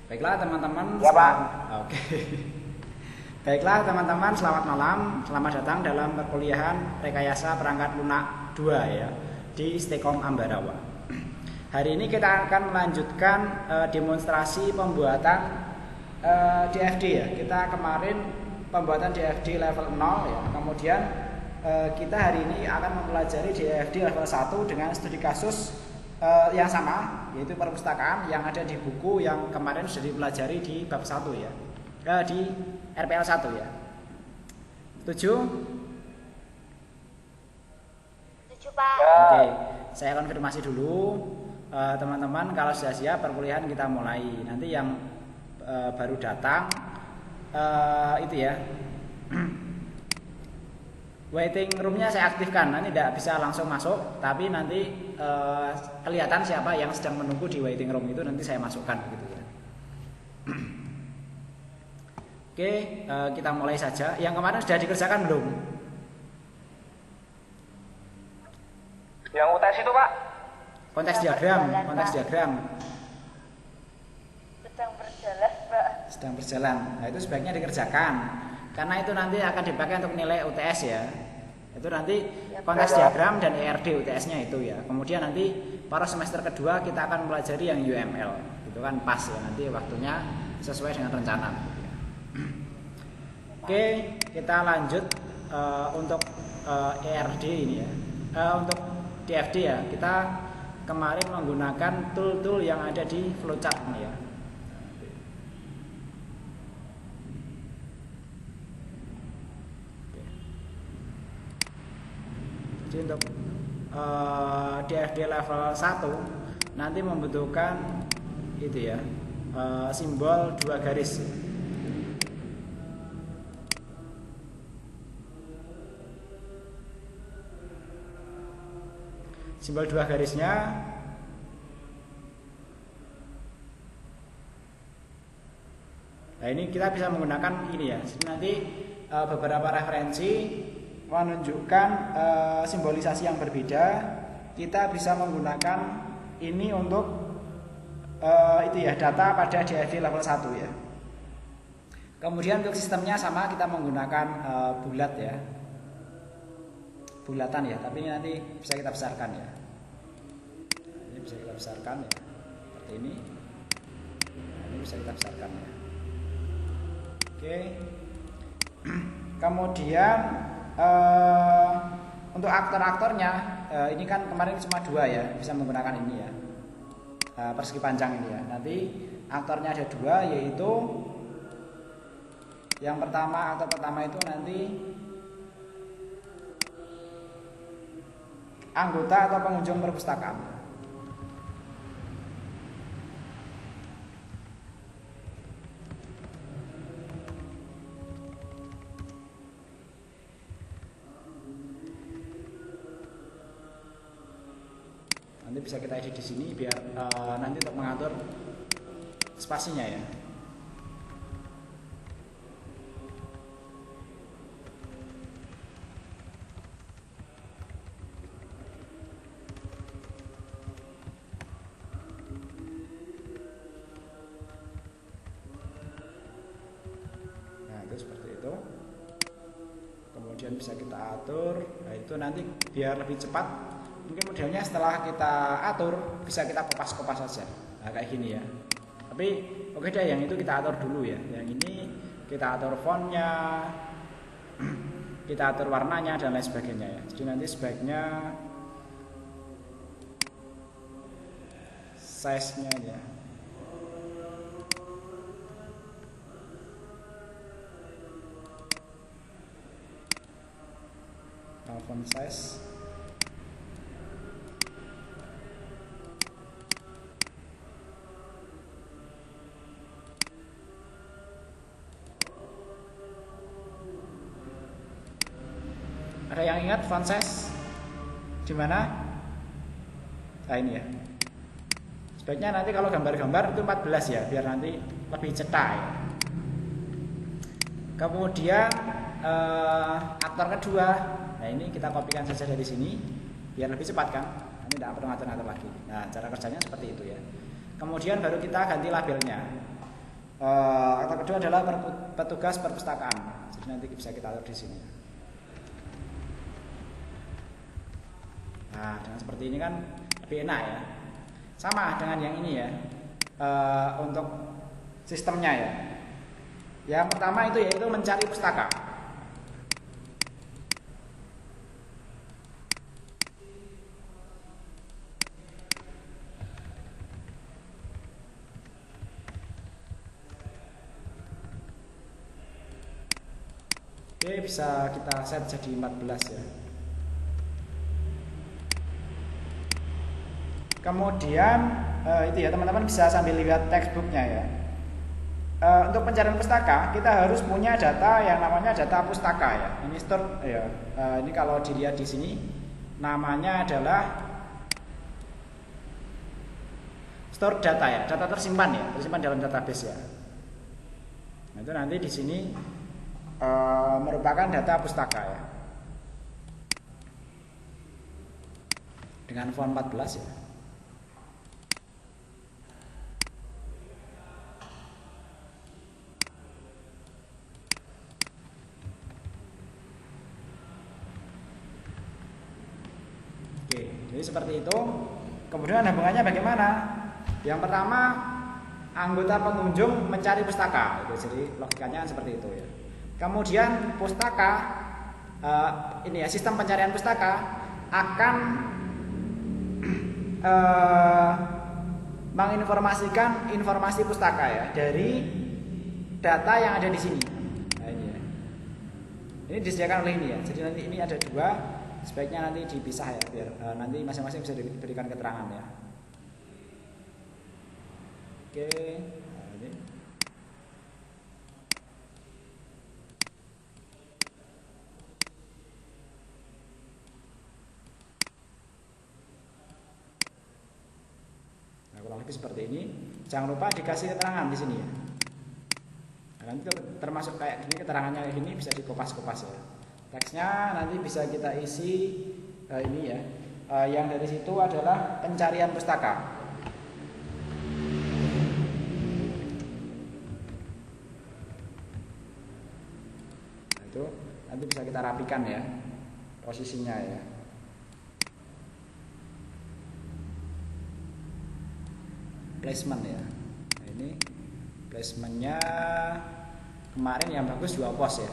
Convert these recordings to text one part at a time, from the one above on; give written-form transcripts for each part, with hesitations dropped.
Baiklah teman-teman, Ya, Pak. Oke. Baiklah teman-teman, selamat malam. Selamat datang dalam perkuliahan rekayasa perangkat lunak 2 ya di Istekom Ambarawa. Hari ini kita akan melanjutkan demonstrasi pembuatan DFD ya. Kita kemarin pembuatan DFD level 0 ya. Kemudian kita hari ini akan mempelajari DFD level 1 dengan studi kasus yang sama, yaitu perpustakaan yang ada di buku yang kemarin sudah dipelajari di bab 1 ya, di RPL 1 ya. Setuju? Setuju, Pak. Oke, saya konfirmasi dulu teman-teman, kalau sudah siap perkuliahan kita mulai. Nanti yang baru datang itu ya, waiting roomnya saya aktifkan. Nanti tidak bisa langsung masuk, tapi nanti kelihatan siapa yang sedang menunggu di waiting room itu, nanti saya masukkan gitu ya. Oke, kita mulai saja. Yang kemarin sudah dikerjakan belum? Yang UTS itu, Pak? Konteks Sedang diagram, berjalan, konteks Pak. diagram Sedang berjalan, Pak. sedang berjalan. Nah, itu sebaiknya dikerjakan karena itu nanti akan dipakai untuk nilai UTS ya. Itu nanti konteks diagram dan ERD UTS-nya itu ya. Kemudian nanti pada semester kedua kita akan mempelajari yang UML. Itu kan pas ya, nanti waktunya sesuai dengan rencana gitu ya. Oke, kita lanjut untuk ERD ini ya. Untuk DFD ya, kita kemarin menggunakan tool-tool yang ada di flowchart ini ya. Jadi untuk DFD level 1 nanti membutuhkan itu ya, simbol 2 garis. Simbol 2 garisnya nah ini kita bisa menggunakan ini ya. Jadi nanti beberapa referensi menunjukkan simbolisasi yang berbeda. Kita bisa menggunakan ini untuk itu ya, data pada DFD level 1 ya. Kemudian untuk sistemnya sama, kita menggunakan bulat ya, bulatan ya, tapi ini nanti bisa kita besarkan ya. Ini bisa kita besarkan ya, seperti ini. Nah, ini bisa kita besarkan ya. Oke. Kemudian untuk aktor-aktornya ini kan kemarin cuma 2 ya, bisa menggunakan ini ya, persegi panjang ini ya. Nanti aktornya ada 2, yaitu yang pertama, aktor pertama itu nanti anggota atau pengunjung perpustakaan. Nanti bisa kita edit di sini biar nanti untuk mengatur spasinya ya. Nah, itu seperti itu. Kemudian bisa kita atur. Nah, itu nanti biar lebih cepat. Mungkin modelnya setelah kita atur bisa kita kopas-kopas saja. Nah, kayak gini ya. Tapi oke deh, yang itu kita atur dulu ya. Yang ini kita atur fontnya, kita atur warnanya dan lain sebagainya ya. Jadi nanti sebaiknya size-nya ya. Nah, font size. Ada yang ingat font size di mana? Nah, ini ya. Sebaiknya nanti kalau gambar-gambar itu 14 ya, biar nanti lebih cetak ya. Kemudian aktor kedua, nah ini kita kopikan saja dari sini biar lebih cepat kan. Nanti tidak perlu ngatur-ngatur lagi. Nah, cara kerjanya seperti itu ya. Kemudian baru kita ganti labelnya. Kata kedua adalah petugas perpustakaan. Jadi nanti bisa kita atur di sini. Nah, dengan seperti ini kan lebih enak ya. Sama dengan yang ini ya. Untuk sistemnya ya. Yang pertama itu yaitu mencari pustaka. Oke, bisa kita set jadi 14 ya. Kemudian itu ya teman-teman bisa sambil lihat textbooknya ya. Untuk pencarian pustaka kita harus punya data yang namanya data pustaka ya. Ini store ya. Ini kalau dilihat di sini namanya adalah store data ya, data tersimpan ya, tersimpan dalam database ya. Nah, itu nanti di sini merupakan data pustaka ya. Dengan font 14 ya. Oke, jadi seperti itu. Kemudian hubungannya bagaimana? Yang pertama, anggota pengunjung mencari pustaka. Jadi logikanya seperti itu ya. Kemudian pustaka, ini ya, sistem pencarian pustaka akan menginformasikan informasi pustaka ya dari data yang ada di sini. Nah, ini ya. Ini disediakan oleh ini ya. Jadi nanti ini ada dua, sebaiknya nanti dipisah ya biar nanti masing-masing bisa diberikan keterangan ya. Oke, nah, ini. Nah, kurang lebih seperti ini. Jangan lupa dikasih keterangan di sini ya. Nah, nanti termasuk kayak gini, keterangannya kayak gini bisa dikopas-kopas ya. Teksnya nanti bisa kita isi ini ya. Yang dari situ adalah pencarian pustaka. Nah, itu nanti bisa kita rapikan ya posisinya ya. Placement ya. Nah, ini placementnya kemarin yang bagus 2 pos ya.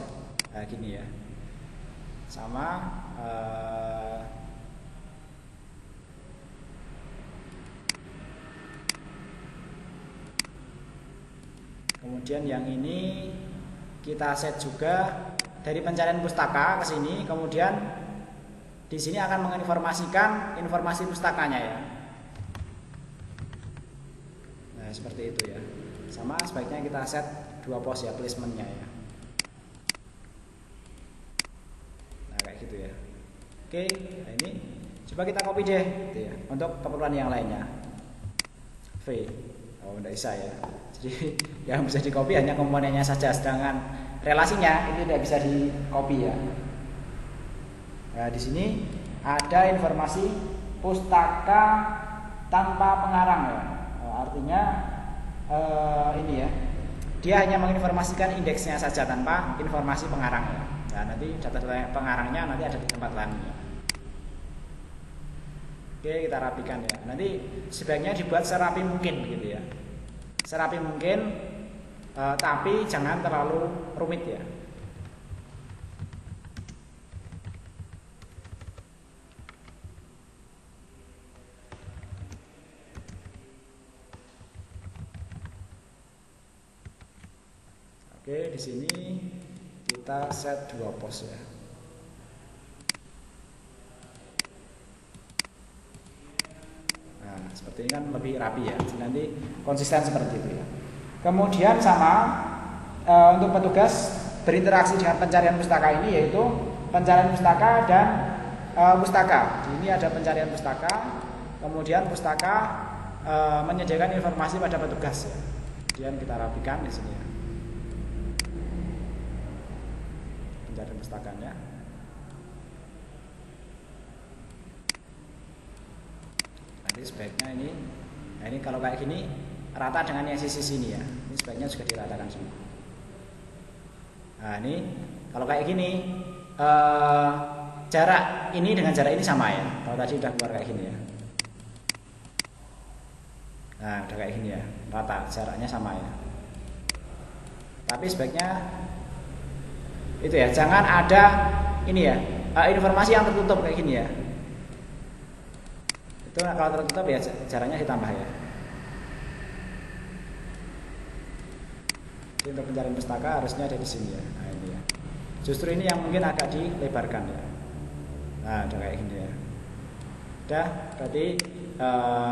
Nah, gini ya. Sama kemudian yang ini kita set juga dari pencarian pustaka ke sini, kemudian di sini akan menginformasikan informasi pustakanya ya. Nah, seperti itu ya. Sama sebaiknya kita set 2 pos ya placementnya ya. Gitu ya. Oke, nah ini coba kita copy deh gitu ya, untuk keperluan yang lainnya. V. Oh, enggak bisa ya. Jadi yang bisa di copy hanya komponennya saja, sedangkan relasinya itu tidak bisa di copy ya. Nah, di sini ada informasi pustaka tanpa pengarang ya. Artinya ini ya. Dia hanya menginformasikan indeksnya saja tanpa informasi pengarang ya. Nah, nanti data pengarangnya nanti ada di tempat lain. Oke, kita rapikan ya. Nanti sebaiknya dibuat serapi mungkin gitu ya. Serapi mungkin, tapi jangan terlalu rumit ya. Oke, di sini kita set 2 pos ya. Nah, seperti ini kan lebih rapi ya. Jadi nanti konsisten seperti itu ya. Kemudian sama untuk petugas berinteraksi dengan pencarian pustaka ini, yaitu pencarian pustaka dan pustaka. Ini ada pencarian pustaka, kemudian pustaka menyediakan informasi pada petugas ya. Kemudian kita rapikan di sini ya. Pencarian pustakanya. Nanti sebaiknya ini, nah ini kalau kayak gini rata dengan yang sisi sini ya. Ini sebaiknya juga diratakan semua. Nah ini kalau kayak gini jarak ini dengan jarak ini sama ya. Kalau tadi udah keluar kayak gini ya. Nah udah kayak gini ya, rata, jaraknya sama ya. Tapi sebaiknya itu ya, jangan ada ini ya, informasi yang tertutup kayak gini ya. Itu kalau tertutup ya jaraknya ditambah ya. Jadi untuk pencarian pustaka harusnya ada di sini ya. Nah ini ya. Justru ini yang mungkin agak dilebarkan ya. Nah udah kayak gini ya. Udah berarti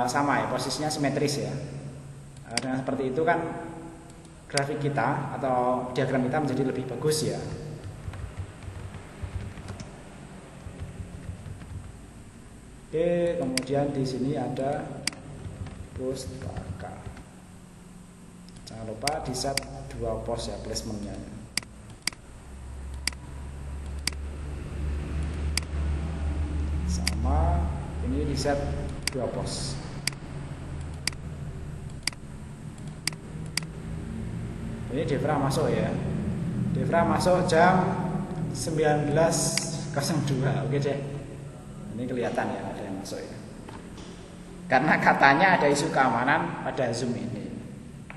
sama ya, posisinya simetris ya. Dengan seperti itu kan grafik kita atau diagram kita menjadi lebih bagus ya. Oke, kemudian di sini ada pustaka. Jangan lupa di set 2 pos ya placementnya. Sama ini di set 2 pos. Ini Devra masuk ya. Devra masuk jam 19.02. Oke deh. Ini kelihatan ya ada yang masuk ya. Karena katanya ada isu keamanan pada Zoom ini.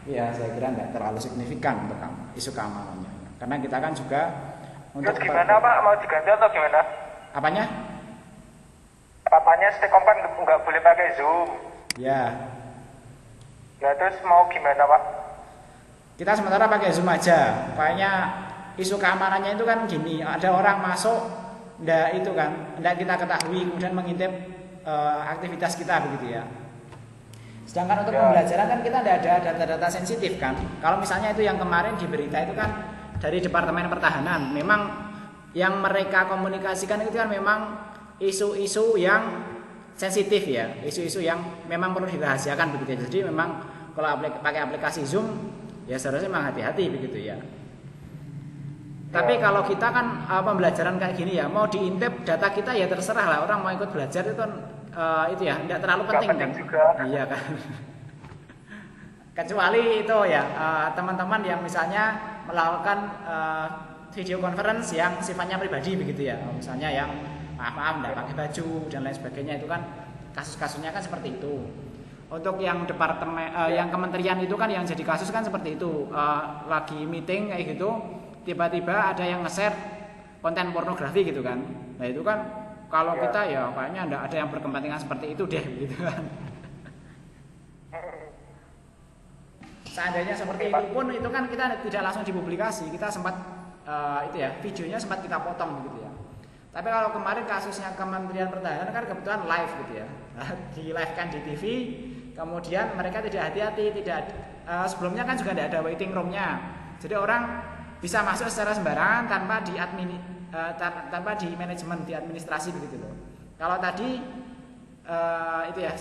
Ya saya kira nggak terlalu signifikan untuk isu keamanannya. Karena kita kan juga untuk terus gimana Pak? Mau diganti atau gimana? Apanya? Papanya Stekom kan nggak boleh pakai Zoom. Ya. Ya terus mau gimana Pak? Kita sementara pakai Zoom aja. Kayaknya isu keamanannya itu kan gini, ada orang masuk ndak itu kan, ndak kita ketahui kemudian mengintip aktivitas kita begitu ya. Sedangkan untuk pembelajaran kan kita ndak ada data-data sensitif kan. Kalau misalnya itu yang kemarin di berita itu kan dari Departemen Pertahanan, memang yang mereka komunikasikan itu kan memang isu-isu yang sensitif ya, isu-isu yang memang perlu dirahasiakan begitu ya. Jadi memang kalau pakai aplikasi Zoom ya seharusnya memang hati-hati begitu ya. Tapi kalau kita kan pembelajaran kayak gini ya, mau diintip data kita ya terserah lah, orang mau ikut belajar itu itu ya tidak terlalu penting kan. Iya kan. Kecuali itu ya teman-teman yang misalnya melakukan video conference yang sifatnya pribadi begitu ya. Misalnya yang maaf tidak pakai baju dan lain sebagainya, itu kan kasus-kasusnya kan seperti itu. Untuk yang departemen yang kementerian itu kan yang jadi kasus kan seperti itu, lagi meeting kayak gitu tiba-tiba ada yang nge-share konten pornografi gitu kan. Nah itu kan kalau kita ya kayaknya enggak ada yang berkepentingan seperti itu deh gitu kan. Seandainya seperti itu pun itu kan kita tidak langsung dipublikasi, kita sempat itu ya videonya sempat kita potong gitu ya. Tapi kalau kemarin kasusnya Kementerian Pertahanan kan kebetulan live gitu ya, di live kan di TV. Kemudian mereka tidak hati-hati, sebelumnya kan juga tidak ada waiting roomnya, jadi orang bisa masuk secara sembarangan tanpa tanpa di manajemen, di administrasi begitu loh. Kalau tadi itu ya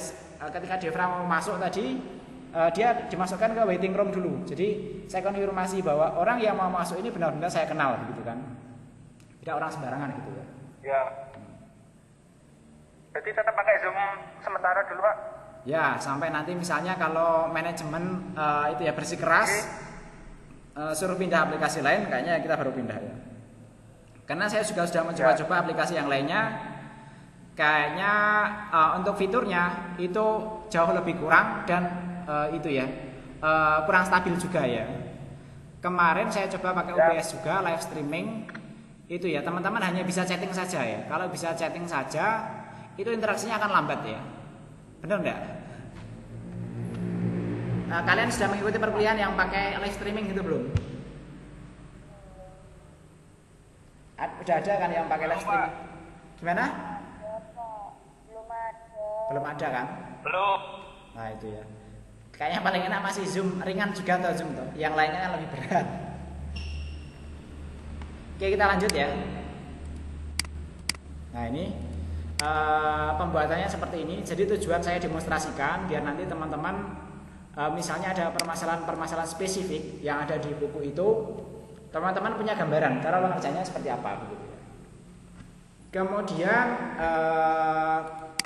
ketika Devra mau masuk tadi dia dimasukkan ke waiting room dulu. Jadi saya konfirmasi bahwa orang yang mau masuk ini benar-benar saya kenal gitu kan. Tidak orang sembarangan gitu ya. Ya. Jadi tetap pakai Zoom sementara dulu, Pak. Ya, sampai nanti misalnya kalau manajemen itu ya bersikeras suruh pindah aplikasi lain, kayaknya kita baru pindah ya. Karena saya juga sudah mencoba-coba aplikasi yang lainnya, kayaknya untuk fiturnya itu jauh lebih kurang dan itu ya kurang stabil juga ya. Kemarin saya coba pakai OBS juga live streaming, itu ya teman-teman hanya bisa chatting saja ya. Kalau bisa chatting saja itu interaksinya akan lambat ya. Benar enggak? Kalian sudah mengikuti perkuliahan yang pakai live streaming gitu belum? Udah ada kan yang pakai live streaming? Gimana? Belum ada kan? Belum. Nah itu ya. Kayaknya paling enak masih Zoom, ringan juga atau Zoom tuh. Yang lainnya kan lebih berat. Oke, kita lanjut ya. Nah ini pembuatannya seperti ini. Jadi tujuan saya demonstrasikan biar nanti teman-teman misalnya ada permasalahan-permasalahan spesifik yang ada di buku itu, teman-teman punya gambaran cara mengerjanya seperti apa begitu ya. Kemudian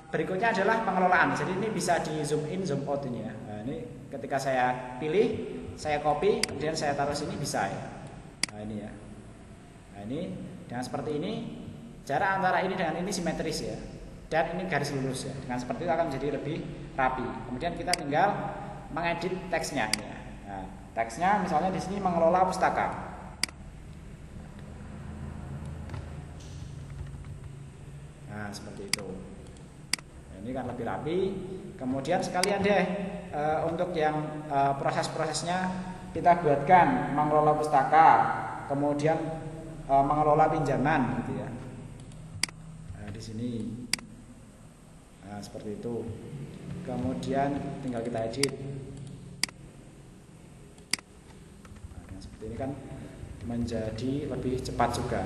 berikutnya adalah pengelolaan. Jadi ini bisa di zoom in, zoom out ini ya. Nah, ini ketika saya pilih, saya copy, kemudian saya taruh sini bisa ya. Nah ini ya. Nah ini dengan seperti ini, jarak antara ini dengan ini simetris ya. Dan ini garis lurus ya. Dengan seperti itu akan menjadi lebih rapi. Kemudian kita tinggal mengedit teksnya ya. Nah, teksnya misalnya di sini mengelola pustaka. Nah seperti itu. Nah, ini kan lebih rapi. Kemudian sekalian deh untuk yang proses-prosesnya kita buatkan mengelola pustaka, kemudian mengelola pinjaman gitu ya. Nah di sini, nah seperti itu. Kemudian tinggal kita edit. Nah, seperti ini kan menjadi lebih cepat juga.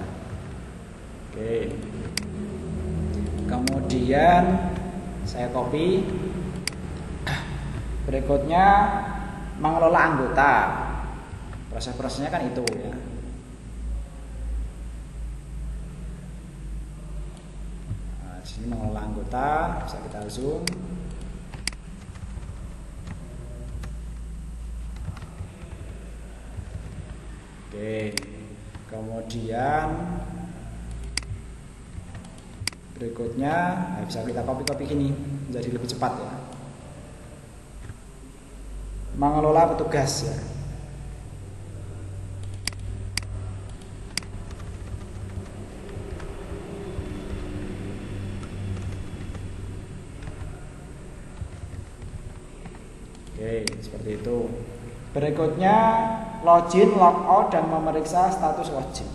Oke. Kemudian saya copy. Berikutnya mengelola anggota. Proses-prosesnya kan itu ya. Nah, di sini mengelola anggota, bisa kita zoom. Oke. Kemudian berikutnya bisa kita copy gini menjadi lebih cepat ya. Mengelola petugas ya. Oke, seperti itu. Berikutnya login, logout dan memeriksa status login.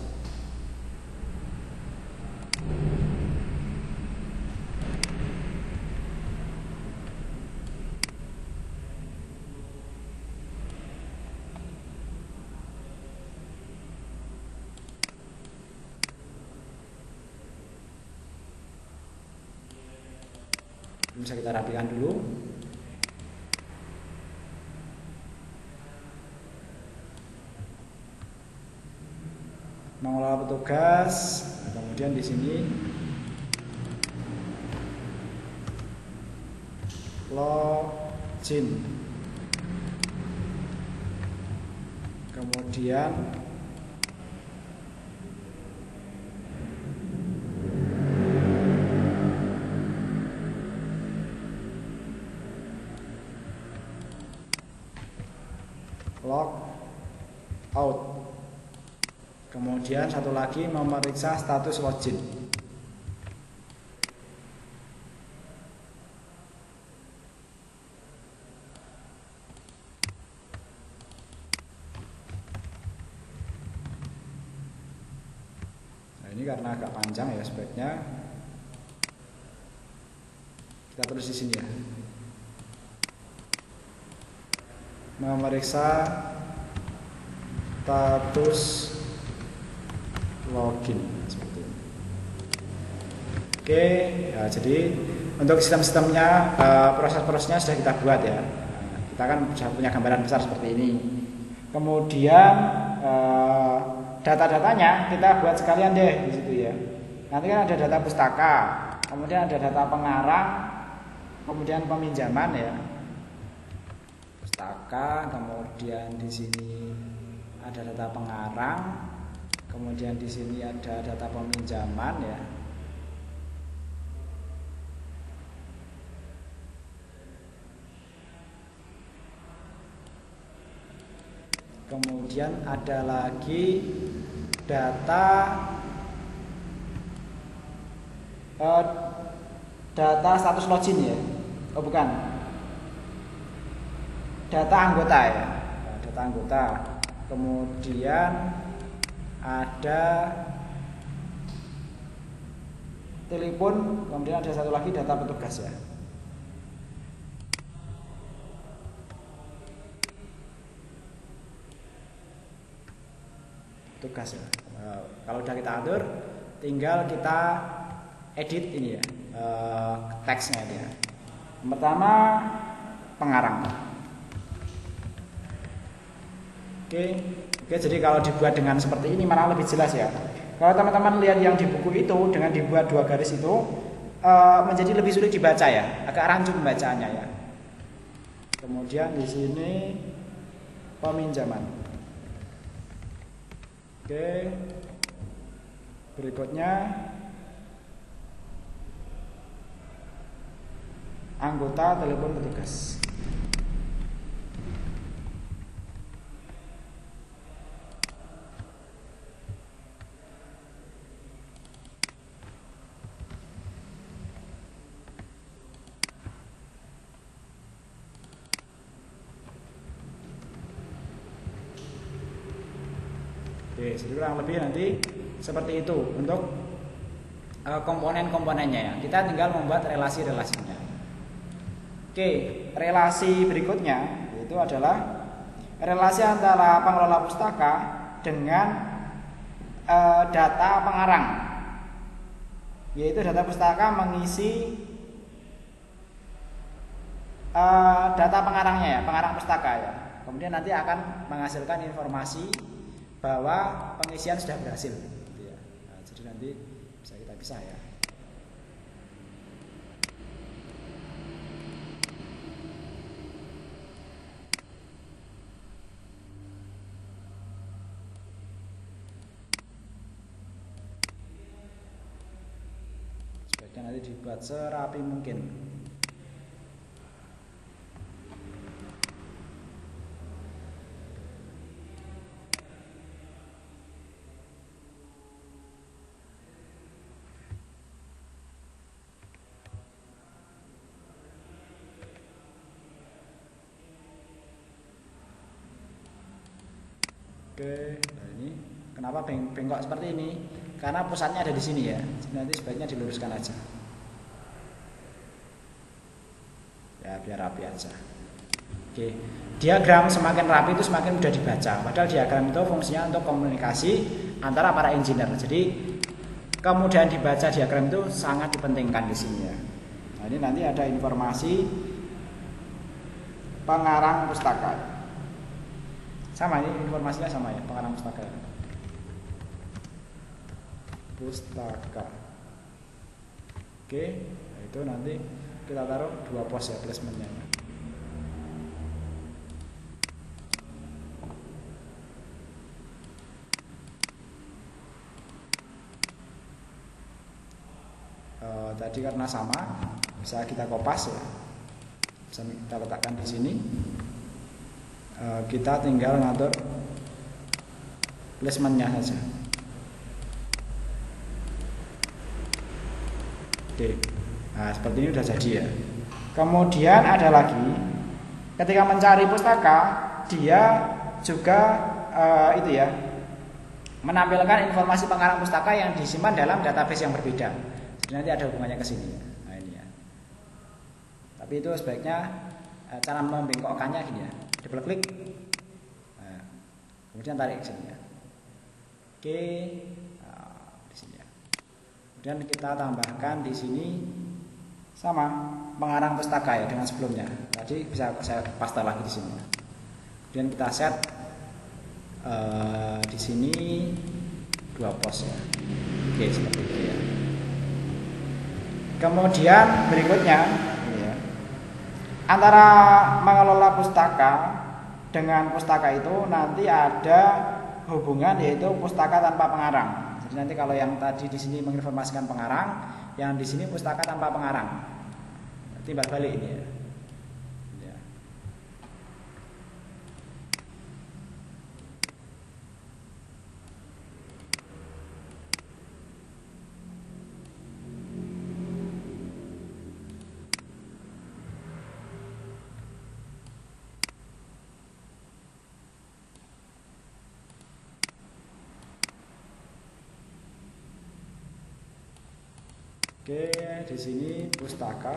Bisa kita rapikan dulu. Mengelola petugas, nah, kemudian di sini login, kemudian log out. Kemudian satu lagi memeriksa status login. Nah, ini karena agak panjang ya speknya. Kita tulis di sini ya. Memeriksa status login seperti ini. Oke, ya, jadi untuk sistem-sistemnya proses-prosesnya sudah kita buat ya. Kita kan sudah punya gambaran besar seperti ini. Kemudian data-datanya kita buat sekalian deh di situ ya. Nanti kan ada data pustaka, kemudian ada data pengarang, kemudian peminjaman ya. Pustaka, kemudian di sini ada data pengarang. Kemudian di sini ada data peminjaman ya. Kemudian ada lagi data status login ya. Oh bukan. Data anggota ya. Data anggota. Kemudian ada telepon, kemudian ada satu lagi data petugas ya. Petugas ya. Kalau sudah kita atur, tinggal kita edit ini ya, teksnya ya. Yang pertama pengarang. Oke, jadi kalau dibuat dengan seperti ini malah lebih jelas ya. Kalau teman-teman lihat yang di buku itu dengan dibuat dua garis itu, menjadi lebih sulit dibaca ya, agak rancu pembacaannya ya. Kemudian di sini peminjaman. Oke. Berikutnya anggota telepon petugas. Oke, jadi kurang lebih nanti seperti itu untuk komponen-komponennya ya. Kita tinggal membuat relasi-relasinya. Oke, relasi berikutnya itu adalah relasi antara pengelola pustaka dengan data pengarang. Yaitu data pustaka mengisi data pengarangnya ya, pengarang pustaka ya. Kemudian nanti akan menghasilkan informasi bahwa pengisian sudah berhasil gitu ya. Nah, jadi nanti bisa kita pisah ya. Sebaiknya nanti dibuat serapi mungkin. Oke, nah ini kenapa bengkok seperti ini? Karena pusatnya ada di sini ya. Jadi nanti sebaiknya diluruskan aja. Ya biar rapi aja. Oke, diagram semakin rapi itu semakin mudah dibaca. Padahal diagram itu fungsinya untuk komunikasi antara para engineer. Jadi kemudian dibaca diagram itu sangat dipentingkan di sini ya. Nah ini nanti ada informasi pengarang pustaka. Sama ini informasinya sama ya, pengarang pustaka. Pustaka. Oke, nah itu nanti kita taruh 2 pos ya placementnya. Tadi karena sama, bisa kita kopas ya, bisa kita letakkan di sini. Kita tinggal ngatur placementnya saja. Oke, nah seperti ini sudah jadi ya. Kemudian ada lagi, ketika mencari pustaka, dia juga itu ya, menampilkan informasi pengarang pustaka yang disimpan dalam database yang berbeda. Jadi nanti ada hubungannya ke sini. Nah ini ya. Tapi itu sebaiknya cara membengkokkannya gini ya. Double klik, nah, kemudian tarik ke sini ya. Oke, nah, di sini ya. Kemudian kita tambahkan di sini sama pengarang pustaka ya dengan sebelumnya. Tadi bisa saya paste lagi di sini. Ya. Kemudian kita set di sini 2 pos ya. Oke seperti itu ya. Kemudian berikutnya. Antara mengelola pustaka dengan pustaka itu nanti ada hubungan yaitu pustaka tanpa pengarang. Jadi nanti kalau yang tadi di sini menginformasikan pengarang, yang di sini pustaka tanpa pengarang. Timbal balik ini ya. Oke, di sini pustaka.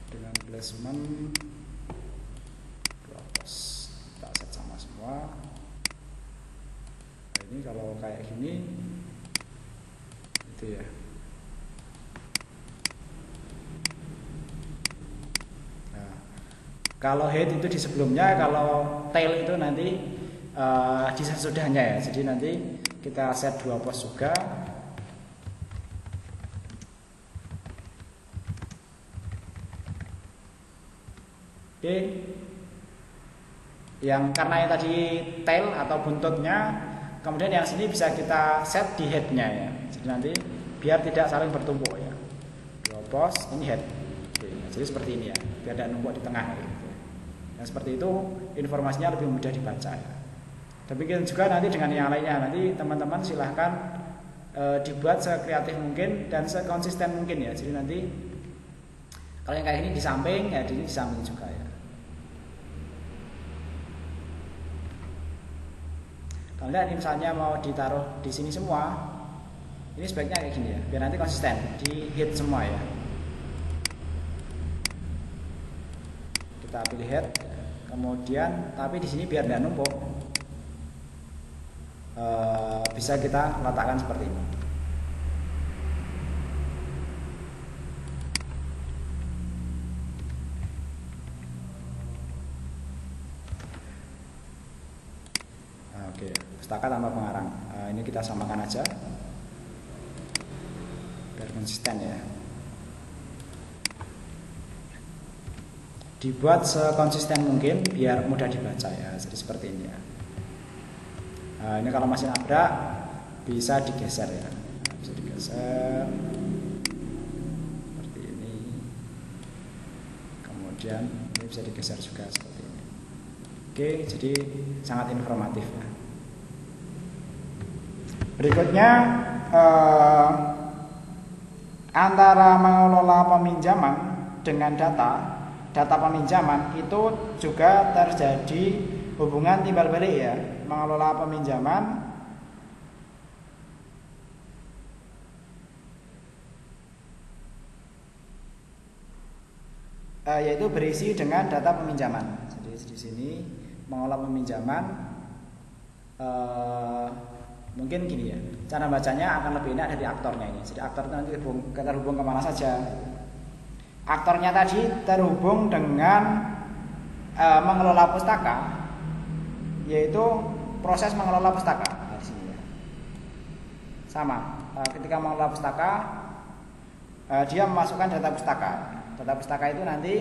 Dengan placement 2 pos. Kita set sama semua. Nah, ini kalau kayak gini itu ya. Kalau head itu di sebelumnya, kalau tail itu nanti di sesudahnya ya. Jadi nanti kita set 2 pos juga. Oke. Yang karena yang tadi tail atau buntutnya, kemudian yang sini bisa kita set di headnya ya. Jadi nanti biar tidak saling bertumpuk ya. 2 pos, ini head. Oke, jadi seperti ini ya, biar tidak numpuk di tengah gitu. Yang seperti itu informasinya lebih mudah dibaca ya. Demikian juga nanti dengan yang lainnya, nanti teman-teman silahkan dibuat sekreatif mungkin dan sekonsisten mungkin ya. Jadi nanti kalau yang kayak ini di samping ya, di samping juga ya. Kalau ini misalnya mau ditaruh di sini semua, ini sebaiknya kayak gini ya, biar nanti konsisten di head semua ya. Kita pilih head, kemudian tapi di sini biar tidak numpuk, bisa kita letakkan seperti ini. Oke, pustaka tanpa pengarang. Ini kita samakan aja biar konsisten ya. Dibuat sekonsisten mungkin biar mudah dibaca ya. Jadi seperti ini ya. Ini kalau masih nabrak bisa digeser ya. Bisa digeser seperti ini. Kemudian ini bisa digeser juga seperti ini. Oke, jadi sangat informatif ya. Berikutnya antara mengelola peminjaman dengan data peminjaman itu juga terjadi hubungan timbal balik ya. Mengelola peminjaman yaitu berisi dengan data peminjaman. Jadi di sini mengelola peminjaman mungkin gini ya, cara bacanya akan lebih enak dari aktornya ini. Jadi aktor itu nanti terhubung kemana saja. Aktornya tadi terhubung dengan mengelola pustaka, yaitu proses mengelola pustaka. Nah, di sini ya. Sama, ketika mengelola pustaka, dia memasukkan data pustaka. Data pustaka itu nanti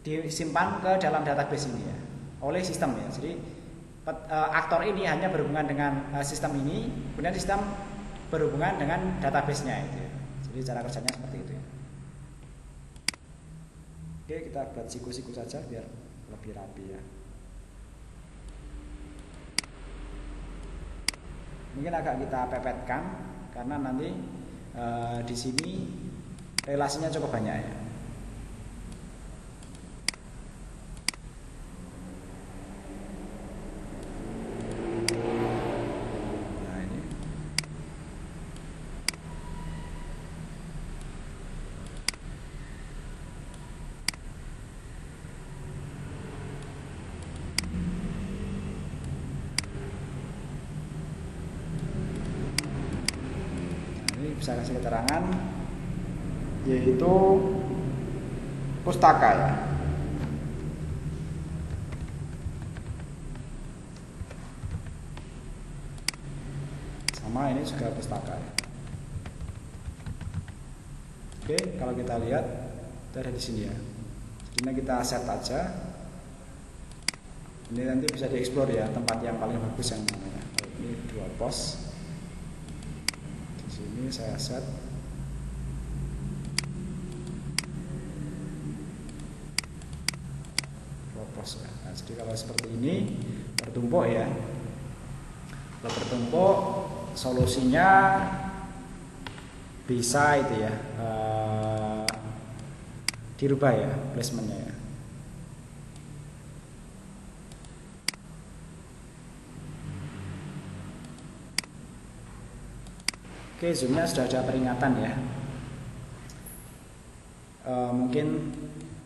disimpan ke dalam database ini ya, oleh sistem ya. Jadi aktor ini hanya berhubungan dengan sistem ini, kemudian sistem berhubungan dengan database-nya itu ya. Jadi cara kerjanya seperti itu ya. Oke, kita buat siku-siku saja biar lebih rapi ya. Mungkin agak kita pepetkan karena nanti di sini relasinya cukup banyak ya. Bisa kasih keterangan yaitu pustaka ya. Sama ini juga pustaka ya. Oke, kalau kita lihat itu ada di sini ya. Jadi kita set aja. Ini nanti bisa dieksplor ya, tempat yang paling bagus yang mana ya. Ini 2 pos. Ini saya set pos ya. Nah, jadi kalau seperti ini bertumpuk ya. Kalau bertumpuk solusinya bisa itu ya, dirubah ya placementnya ya. Oke, zoomnya sudah ada peringatan ya. Mungkin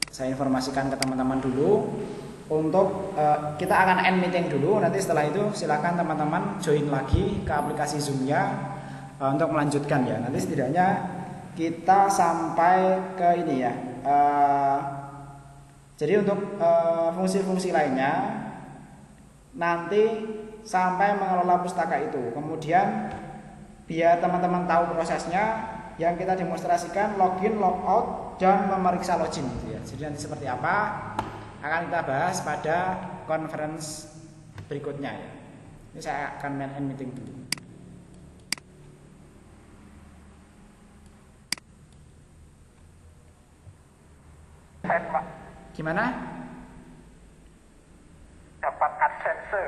saya informasikan ke teman-teman dulu untuk kita akan end meeting dulu. Nanti setelah itu silakan teman-teman join lagi ke aplikasi Zoom-nya untuk melanjutkan ya. Nanti setidaknya kita sampai ke ini ya, Jadi untuk fungsi-fungsi lainnya nanti sampai mengelola pustaka itu. Kemudian biar teman-teman tahu prosesnya, yang kita demonstrasikan login, logout, dan memeriksa login gitu ya. Jadi nanti seperti apa akan kita bahas pada conference berikutnya ya. Ini saya akan main end meeting dulu. Gimana? Dapat AdSense.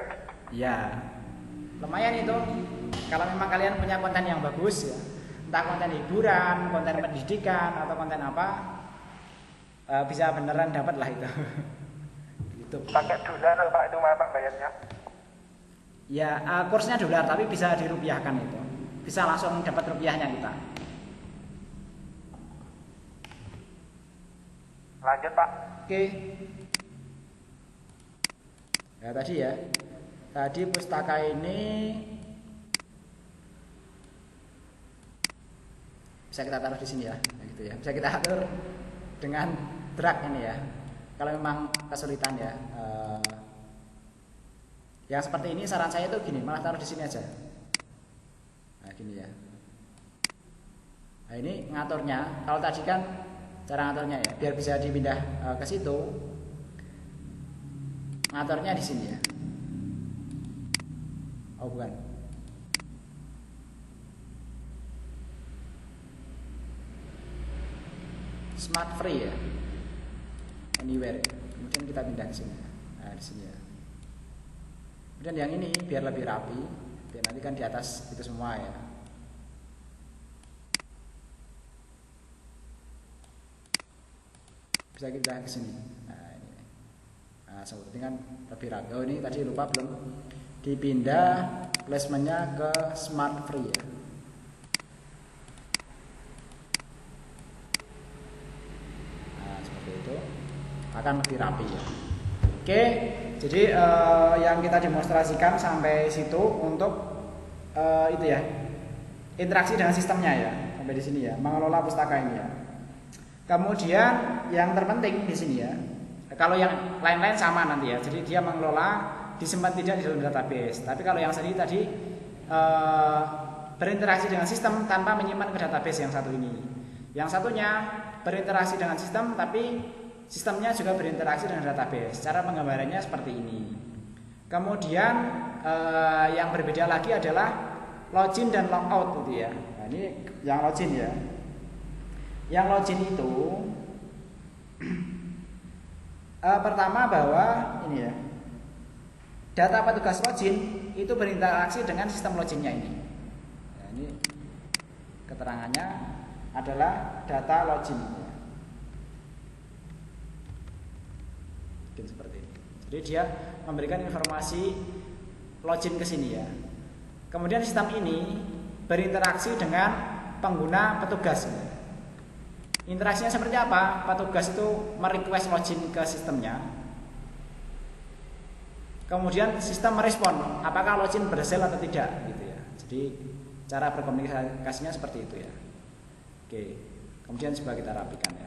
Ya, lumayan itu. Kalau memang kalian punya konten yang bagus ya, entah konten hiburan, konten pendidikan, atau konten apa, bisa beneran dapat lah itu. Gitu. Pakai dolar Pak itu Pak bayarnya? Ya, kursnya dolar tapi bisa dirupiahkan itu. Bisa langsung dapat rupiahnya kita. Lanjut Pak. Oke. Ya tadi ya. Tadi pustaka ini bisa kita taruh di sini ya, gitu ya. Bisa kita atur dengan drag ini ya. Kalau memang kesulitan ya. Yang seperti ini saran saya itu gini, malah taruh di sini aja. Nah, gini ya. Nah, ini ngaturnya. Kalau tadi kan cara ngaturnya ya, biar bisa dipindah ke situ. Ngaturnya di sini ya. Oh, bukan. Smart free ya. Anywhere ya. Kemudian kita pindah ke sini. Nah, di sini ya. Kemudian yang ini biar lebih rapi, biar nanti kan di atas itu semua ya. Bisa kita ke sini. Nah, ini. Nah, seperti kan lebih rapi. Oh, ini tadi lupa belum dipindah placementnya ke smart free ya. Nah, seperti itu akan lebih rapi ya. Oke, jadi yang kita demonstrasikan sampai situ untuk itu ya, interaksi dengan sistemnya ya, sampai di sini ya, mengelola pustaka ini ya. Kemudian yang terpenting di sini ya, kalau yang lain-lain sama nanti ya, jadi dia mengelola disimpan tidak di dalam database. Tapi kalau yang tadi berinteraksi dengan sistem tanpa menyimpan ke database yang satu ini. Yang satunya berinteraksi dengan sistem tapi sistemnya juga berinteraksi dengan database. Cara penggambarannya seperti ini. Kemudian yang berbeda lagi adalah login dan logout gitu ya. Nah, ini yang login ya. Yang login itu pertama bahwa ini ya, data petugas login itu berinteraksi dengan sistem loginnya ini. Nah, ini keterangannya adalah data login. Seperti ini. Jadi dia memberikan informasi login ke sini ya. Kemudian sistem ini berinteraksi dengan pengguna petugas. Interaksinya seperti apa? Petugas itu merequest login ke sistemnya. Kemudian sistem merespon apakah login berhasil atau tidak gitu ya. Jadi cara berkomunikasinya seperti itu ya. Oke. Kemudian coba kita rapikan ya.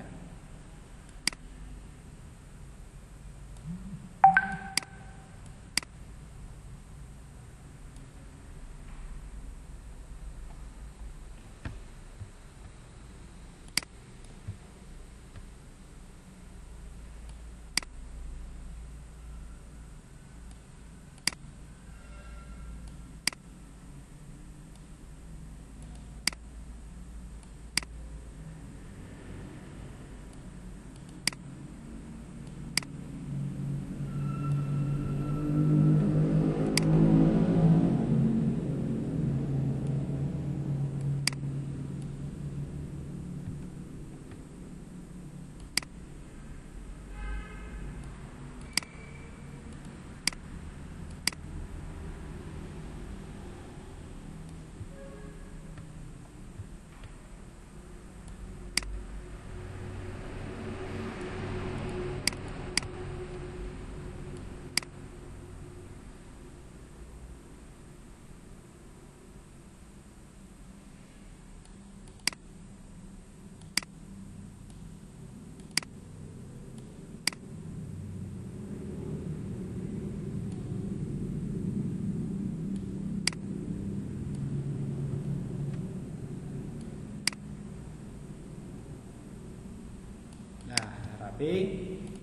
Tapi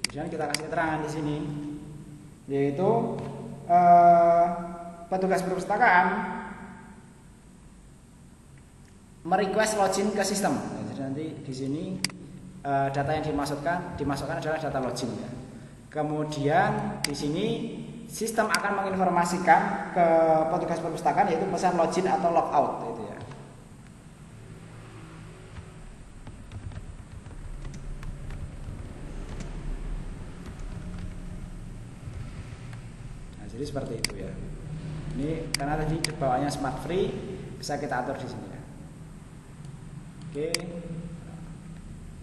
kemudian kita kasih keterangan di sini, yaitu petugas perpustakaan merequest login ke sistem. Jadi nanti di sini data yang dimasukkan adalah data login ya. Kemudian di sini sistem akan menginformasikan ke petugas perpustakaan yaitu pesan login atau logout itu ya. Nah, jadi seperti itu ya. Ini karena tadi bawaannya smart free, bisa kita atur di sini ya. Oke.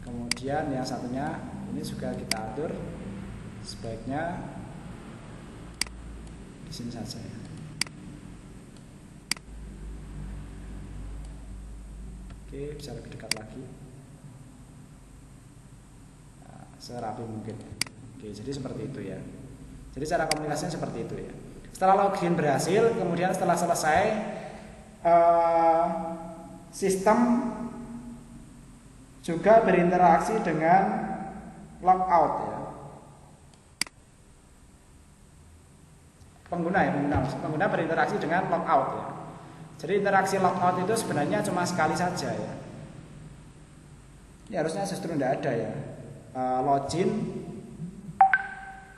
Kemudian yang satunya ini juga kita atur sebaiknya di sini saja ya. Oke, bisa lebih dekat lagi. Nah, serapi mungkin. Oke, jadi seperti itu ya. Jadi cara komunikasinya seperti itu ya. Setelah login berhasil, kemudian setelah selesai sistem juga berinteraksi dengan logout ya. Pengguna berinteraksi dengan logout ya. Jadi interaksi logout itu sebenarnya cuma sekali saja ya. Ini harusnya justru tidak ada ya. Login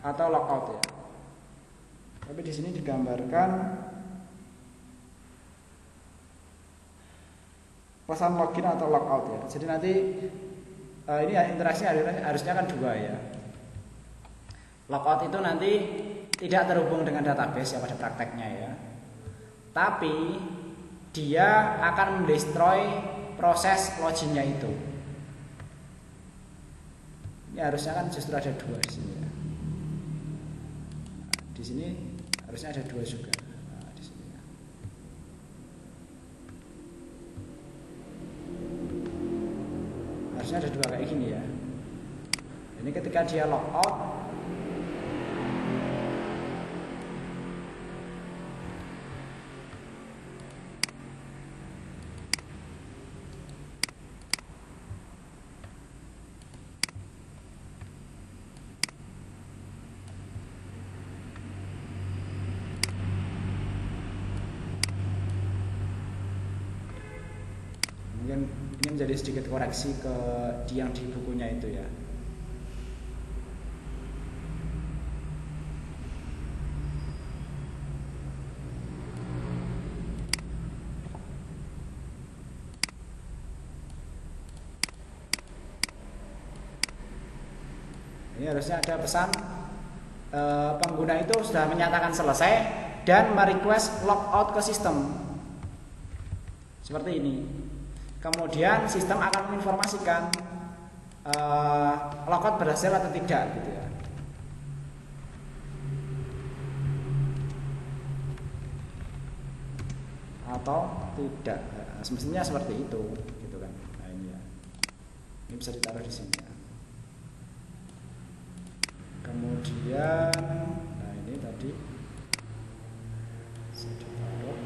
atau logout ya. Tapi di sini digambarkan pesan login atau logout ya. Jadi nanti ini interaksi harusnya kan dua ya. Logout itu nanti tidak terhubung dengan database ya pada prakteknya ya. Tapi dia akan mendestroy proses loginnya itu. Ini harusnya kan justru ada dua di sini ya. Di sini harusnya ada dua juga. Nah, di sini ya. Harusnya ada dua kayak gini ya. Ini ketika dia logout, ini menjadi sedikit koreksi ke yang di bukunya itu ya. Ini harusnya ada pesan pengguna itu sudah menyatakan selesai dan merequest logout ke sistem. Seperti ini. Kemudian sistem akan menginformasikan logout berhasil atau tidak gitu ya. Atau tidak. Semestinya seperti itu gitu kan. Nah, ini ya. Ini bisa ditaruh di sini ya. Kemudian nah ini tadi saya taruh.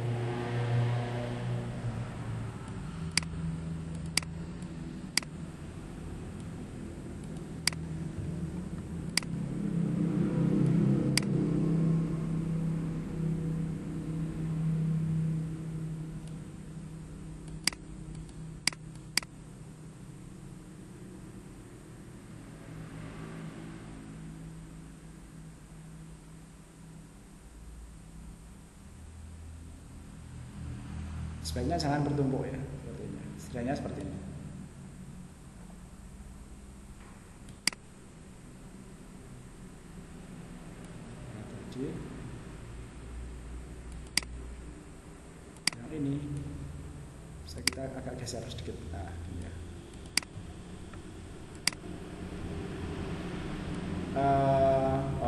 Sebaiknya jangan bertumpuk ya, seperti ini. Setidaknya seperti ini. Nah, tadi yang ini bisa kita agak geser sedikit. Nah, ini ya.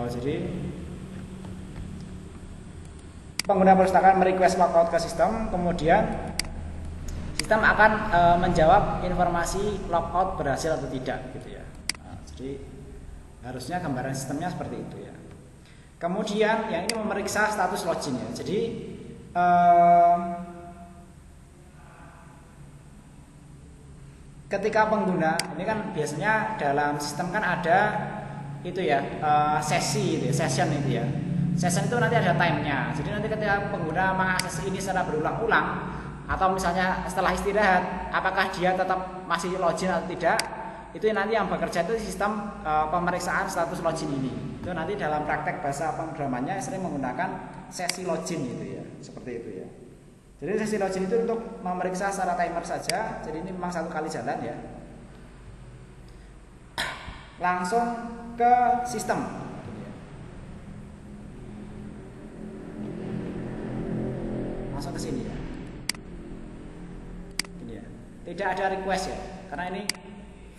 Jadi pengguna perpustakaan merequest logout ke sistem, kemudian sistem akan menjawab informasi logout berhasil atau tidak, gitu ya. Nah, jadi harusnya gambaran sistemnya seperti itu ya. Kemudian yang ini memeriksa status login ya. Jadi ketika pengguna ini kan biasanya dalam sistem kan ada itu ya sesi itu ya, session itu ya. Session itu nanti ada time-nya. Jadi nanti ketika pengguna mengakses ini secara berulang-ulang atau misalnya setelah istirahat, apakah dia tetap masih login atau tidak? Itu nanti yang bekerja itu sistem pemeriksaan status login ini. Itu nanti dalam praktek bahasa pemrogramannya sering menggunakan sesi login gitu ya, seperti itu ya. Jadi sesi login itu untuk memeriksa secara timer saja. Jadi ini memang satu kali jalan ya. Langsung ke sistem. Langsung ke sini ya. Ini ya. Tidak ada request ya, karena ini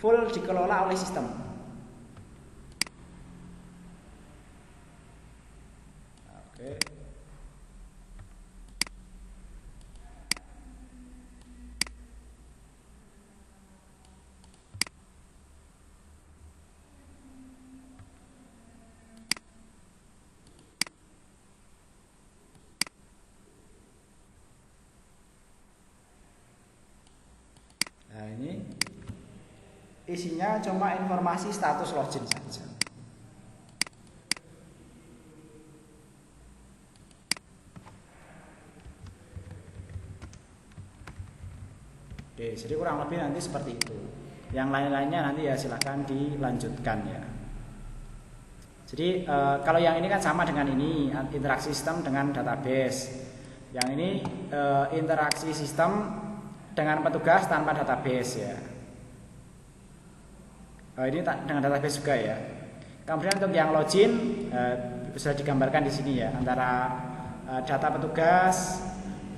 full dikelola oleh sistem. Oke. Nah ini isinya cuma informasi status login saja. Oke, jadi kurang lebih nanti seperti itu. Yang lain-lainnya nanti ya silahkan dilanjutkan ya. Jadi kalau yang ini kan sama dengan ini, interaksi sistem dengan database. Yang ini interaksi sistem dengan petugas tanpa database ya. Ini dengan database juga ya. Kemudian untuk yang login bisa digambarkan di sini ya, antara data petugas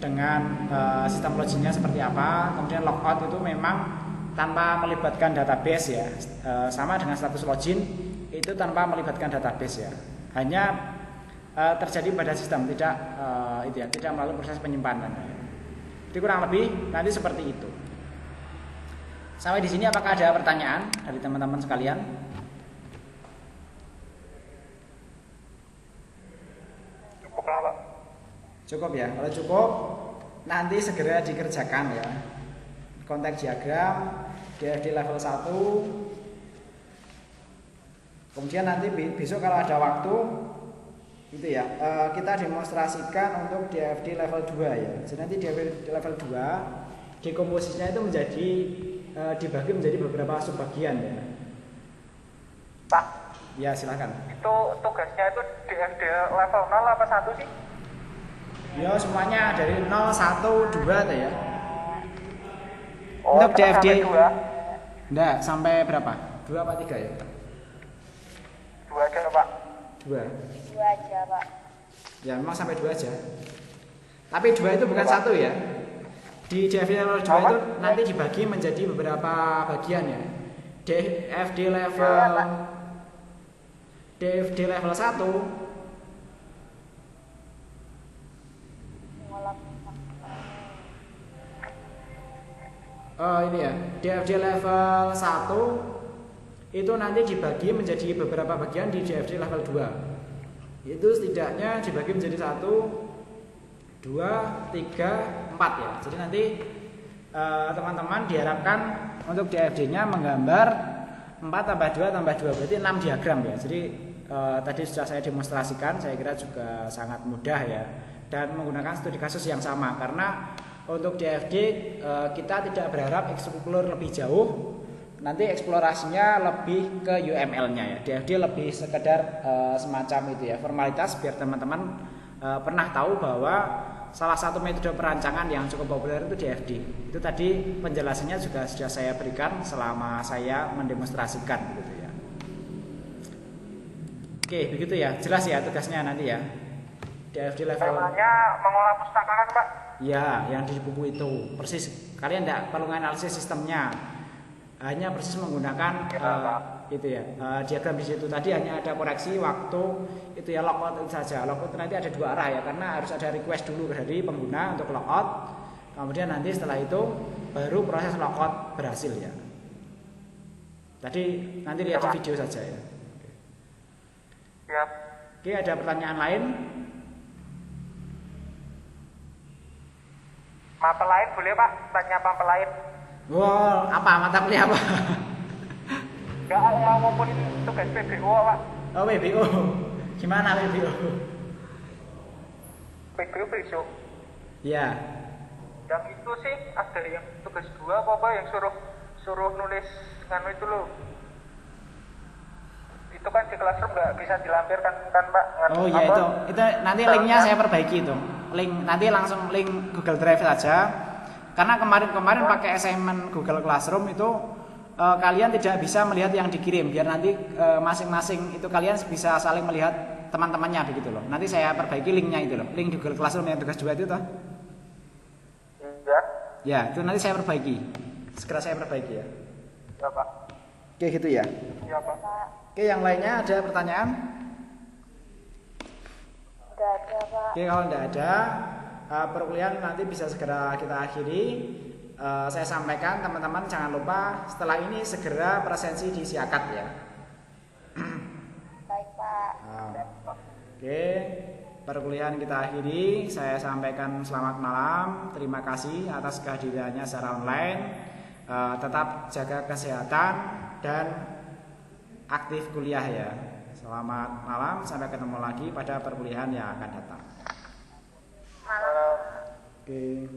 dengan sistem loginnya seperti apa. Kemudian logout itu memang tanpa melibatkan database ya, sama dengan status login itu tanpa melibatkan database ya. Hanya terjadi pada sistem, tidak itu ya, tidak melalui proses penyimpanan. Jadi kurang lebih nanti seperti itu. Sampai di sini apakah ada pertanyaan dari teman-teman sekalian? Cukup lah, Pak. Cukup ya. Kalau cukup nanti segera dikerjakan ya. Konteks diagram DFD level 1. Kemudian nanti besok kalau ada waktu itu ya, kita demonstrasikan untuk DFD level 2 ya. Jadi nanti DFD level 2 dekomposisinya itu menjadi dibagi menjadi beberapa subbagian ya. Pak, ya silakan. itu tugasnya itu DFD level 0 apa 1 sih? Ya semuanya dari 0, 1, 2 tuh ya. Oh, untuk DFD sampai 2? Enggak, sampai berapa? 2 apa 3 ya? 2 aja, Pak. 2. 2 aja, Pak. Ya memang sampai 2 aja. Tapi 2 itu bukan 1 ya. Di DFD level 2 itu nanti dibagi menjadi beberapa bagian ya. DFD level 1 ini ya. DFD level 1 itu nanti dibagi menjadi beberapa bagian di DFD level 2. Itu setidaknya dibagi menjadi 1, 2, 3, 4 ya. Jadi nanti teman-teman diharapkan untuk DFD-nya menggambar 4 tambah 2 tambah 2 berarti 6 diagram ya. Jadi tadi sudah saya demonstrasikan, saya kira juga sangat mudah ya. Dan menggunakan studi kasus yang sama, karena untuk DFD kita tidak berharap eksplor lebih jauh. Nanti eksplorasinya lebih ke UML-nya ya. DFD lebih sekedar semacam itu ya, formalitas biar teman-teman pernah tahu bahwa salah satu metode perancangan yang cukup populer itu DFD. Itu tadi penjelasannya juga sudah saya berikan selama saya mendemonstrasikan gitu ya. Oke, begitu ya. Jelas ya tugasnya nanti ya. DFD level. Temanya mengolah pustakaan, Pak. Ya, yang di buku itu persis. Kalian tidak perlu analisis sistemnya. Hanya persis menggunakan itu ya, diagram di situ tadi hanya ada koreksi waktu itu ya, logout itu saja. Logout nanti ada 2 arah ya, karena harus ada request dulu dari pengguna untuk logout. Kemudian nanti setelah itu baru proses logout berhasil ya. Tadi nanti lihat di video saja ya. Siap. Oke, ada pertanyaan lain? Mapel lain boleh, Pak? Tanya mapel lain. Wow, apa mata kuliah apa? Enggak mau ngumpulin tugas PBO, Pak. Oh, WBO. Gimana WBO? PBO besok. Ya. Yang itu sih ada yang tugas 2 apa yang suruh nulis nganu itu loh. Itu kan di classroom nggak bisa dilampirkan kan Pak? Oh iya itu nanti linknya saya perbaiki itu. Nanti langsung link Google Drive saja. Karena kemarin pakai assignment Google Classroom itu kalian tidak bisa melihat yang dikirim. Biar nanti masing-masing itu kalian bisa saling melihat teman-temannya begitu loh. Nanti saya perbaiki linknya itu loh. Link Google Classroom yang tugas 2 itu toh. Ya. Ya itu nanti saya perbaiki. Segera saya perbaiki ya. Ya Pak. Oke gitu ya. Ya Pak. Oke, yang lainnya ada pertanyaan? Enggak ada, Pak. Oke, kalau tidak ada, perkuliahan nanti bisa segera kita akhiri. Saya sampaikan teman-teman jangan lupa setelah ini segera presensi di Siakat ya. Baik, Pak. Oke, perkuliahan kita akhiri. Saya sampaikan selamat malam. Terima kasih atas kehadirannya secara online. Tetap jaga kesehatan dan aktif kuliah ya. Selamat malam, sampai ketemu lagi pada perkuliahan yang akan datang. Malam. Oke.